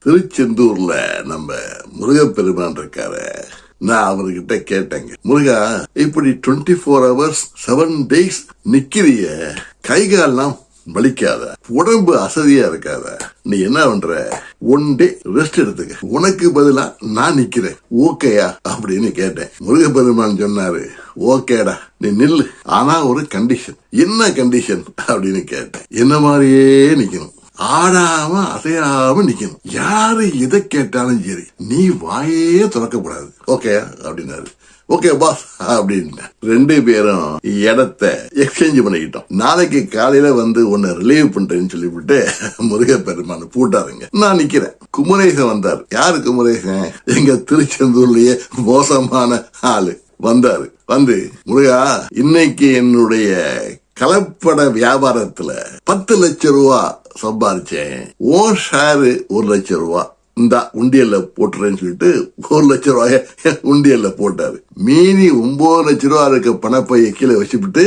திருச்செந்தூர்ல நம்ம முருகப்பெருமான் இருக்காரு. நான் அவர்கிட்ட கேட்டேங்க, முருகா இப்படி 24 hours 7 days நிக்கிறிய, கைகாலாம் வலிக்காத, உடம்பு அசதியா இருக்காத, நீ என்ன பண்ற, 1 day ரெஸ்ட் எடுத்துக்க, உனக்கு பதிலா நான் நிக்கிறேன், ஓகேயா அப்படின்னு கேட்டேன். முருகப்பெருமான் சொன்னாரு, ஓகேடா நீ நில்லு, ஆனா ஒரு கண்டிஷன். என்ன கண்டிஷன் அப்படின்னு கேட்டேன். என்ன மாதிரியே நிக்கணும், ஆடாம அசையாம நிக்கணும், யாரு எதை கேட்டாலும் சரி நீ வாயே திறக்கக்கூடாது, ஓகே அப்படின்னாரு. ஓகே பாஸ் அப்படின்னு 2 பேரும் இடத்த எக்ஸ்சேஞ்ச் பண்ணிக்கிட்டோம். நாளைக்கு காலையில வந்து உன்னை ரிலீவ் பண்றேன்னு சொல்லிவிட்டு முருகப்பெருமான் பூட்டாருங்க. நான் நிக்கிறேன். குமரேசன் வந்தார். யாரு குமரேசன்? எங்க திருச்செந்தூர்லயே மோசமான ஆளு வந்தாரு. வந்து, முருகா இன்னைக்கு என்னுடைய கலப்பட வியாபாரத்துல 10 லட்சம் ரூபா சம்பாரிச்சேன், ஓ ஷேரு 1 லட்சம் ரூபா இந்த உண்டியல்ல போட்டுறேன்னு சொல்லிட்டு 1 லட்சம் ரூபாய உண்டியல்ல போட்டாரு. மீதி 9 லட்சம் ரூபா இருக்க பணப்பைய கீழே வச்சுட்டு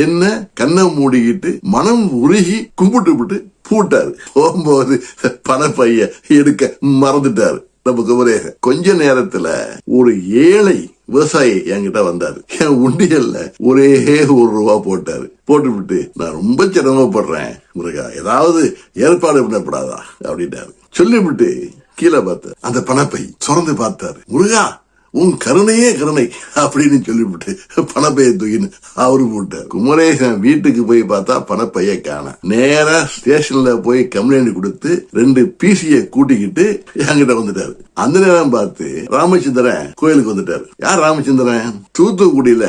என்ன கண்ணை மூடிக்கிட்டு மனம் உருகி கும்பிட்டு விட்டு பூட்டாரு. போகும்போது பணப்பைய எடுக்க மறந்துட்டாரு நம்ம குமரேசன். கொஞ்ச நேரத்துல ஒரு ஏழை விவசாயி என்கிட்ட வந்தாரு. என் உண்டியல்ல ஒரே 1 ரூபா போட்டாரு. போட்டு விட்டு, நான் ரொம்ப சிரமப்படுறேன் முருகா, ஏதாவது ஏற்பாடு பண்ணப்படாதா அப்படின்னாரு. சொல்லிவிட்டு கீழே பார்த்தாரு. அந்த பணப்பை திறந்து பார்த்தாரு. முருகா உன் கருணையே கருணை அப்படின்னு சொல்லிவிட்டு பணப்பைய தூக்கின்னு அவரு போட்டார். குமரேசன் வீட்டுக்கு போய் பார்த்தா பணப்பைய காணோம். நேரா ஸ்டேஷன்ல போய் கம்ப்ளைண்ட் கொடுத்து 2 பிசிய கூட்டிக்கிட்டு என்கிட்ட வந்துட்டாரு. அந்த நேரம் பார்த்து ராமச்சந்திரன் கோயிலுக்கு வந்துட்டாரு. யார் ராமச்சந்திரன்? தூத்துக்குடியில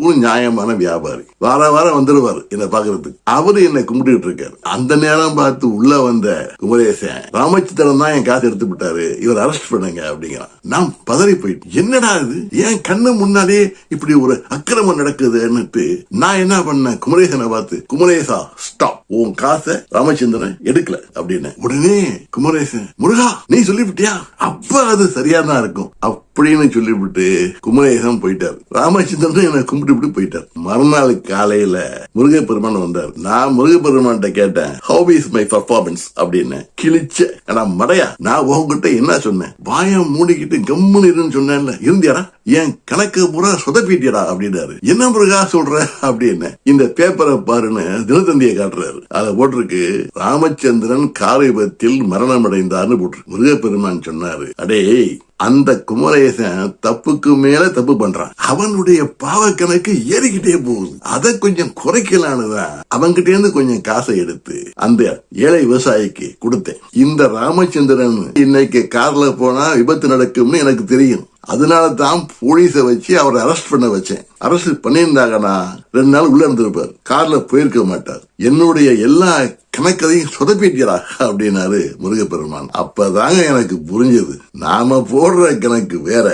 ஒரு நியாயமான வியாபாரி. வாரம் வந்துருவாரு என்ன பாக்குறதுக்கு. அவரு என்ன கும்பிட்டு இருக்காரு. அந்த நேரம் பார்த்து உள்ள வந்த குமரேசன், ராமச்சந்திரன் தான் என் காசு எடுத்து விட்டாரு, இவர் அரெஸ்ட் பண்ணுங்க அப்படிங்கிறான். நான் பதறி போயிட்டு, என்னடா இது, என் கண்ணு முன்னாலே இப்படி ஒரு அக்கிரமம் நடக்குதுன்னுட்டு நான் என்ன பண்ணேன், குமரேசனை பார்த்து, குமரேசா ஸ்டாப், உன் காசை ராமச்சந்திரன் எடுக்கல அப்படின்னு. உடனே குமரேசன், முருகா நீ சொல்லிவிட்டியா, அப்ப அது சரியா தான் இருக்கும் அப்படின்னு சொல்லிவிட்டு குமரேசன் போயிட்டாரு. ராமச்சந்திரன் என்ன கும்பிட்டு போயிட்டார். மறுநாள் காலையில முருகப்பெருமான் வந்தார். நான் முருகப்பெருமான் கேட்டேன், ஹவ் இஸ் மை பர்ஃபார்மன்ஸ் அப்படின்னு. கிழிச்ச மடையா, நான் உங்ககிட்ட என்ன சொன்னேன், வாய மூடிக்கிட்டு கம்முன்னு இருன்னு சொன்னேன்ல, இருந்தியாடா, என் கணக்கு பூரா சொதப்பிட்டியடா அப்படின்னாரு. என்ன முருகா சொல்ற அப்படின்னு. இந்த பேப்பரை பாருன்னு தினத்தந்தியை காட்டுறாரு. அதை போட்டிருக்கு, ராமச்சந்திரன் கார் விபத்தில் மரணம் அடைந்தார்னு போட்டிருக்கு. முருகப்பெருமான் சொன்னாரு, அடே அந்த குமரேசன் தப்புக்கு மேல தப்பு பண்றான், அவனுடைய பாவ கணக்கு ஏறிக்கிட்டே போகுது, அதை கொஞ்சம் குறைக்கலான்னுதான் அவன்கிட்ட இருந்து கொஞ்சம் காசை எடுத்து அந்த ஏழை விவசாயிக்கு கொடுத்தேன். இந்த ராமச்சந்திரன் இன்னைக்கு கார்ல போனா விபத்து நடக்கும்னு எனக்கு தெரியும், அதனால தான் போலீஸ வச்சு அவரை அரெஸ்ட் பண்ண வச்சேன். அரெஸ்ட் பண்ணியிருந்தாங்கன்னா 2 நாள் உள்ள இருந்திருப்பார், கார்ல போயிருக்க மாட்டார். என்னுடைய எல்லா கணக்கதையும் சொதப்பிட்டியடா அப்படின்னாரு முருகப்பெருமான். அப்பதாங்க எனக்கு புரிஞ்சது, நாம போடுற கணக்கு வேற,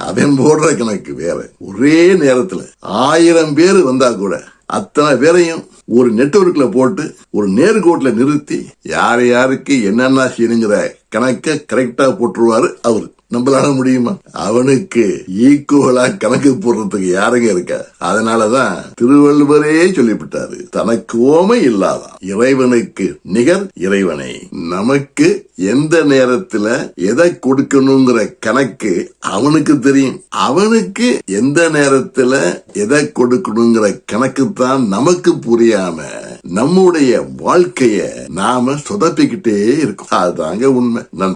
அவன் போடுற கணக்கு வேற. ஒரே நேரத்துல 1000 பேர் வந்தா கூட அத்தனை பேரையும் ஒரு நெட்வொர்க்ல போட்டு ஒரு நேர்கோட்ல நிறுத்தி யாரு யாருக்கு என்னென்ன செய்யுங்கிற கணக்க கரெக்டா போட்டுருவாரு அவரு. நம்மளால முடியுமா? அவனுக்கு ஈக்குவலா கணக்கு போடுறதுக்கு யாருங்க இருக்கா? அதனாலதான் திருவள்ளுவரே சொல்லிவிட்டாரு, தனக்கு ஓமை இல்லாதான் இறைவனுக்கு நிகர் இறைவனை. நமக்கு எந்த நேரத்துல எதை கொடுக்கணுங்கிற கணக்கு அவனுக்கு தெரியும். அவனுக்கு எந்த நேரத்துல எதை கொடுக்கணுங்கிற கணக்கு தான் நமக்கு புரியாம நம்முடைய வாழ்க்கைய நாம சொதப்பிக்கிட்டே இருக்கோம். அதுதாங்க உண்மை.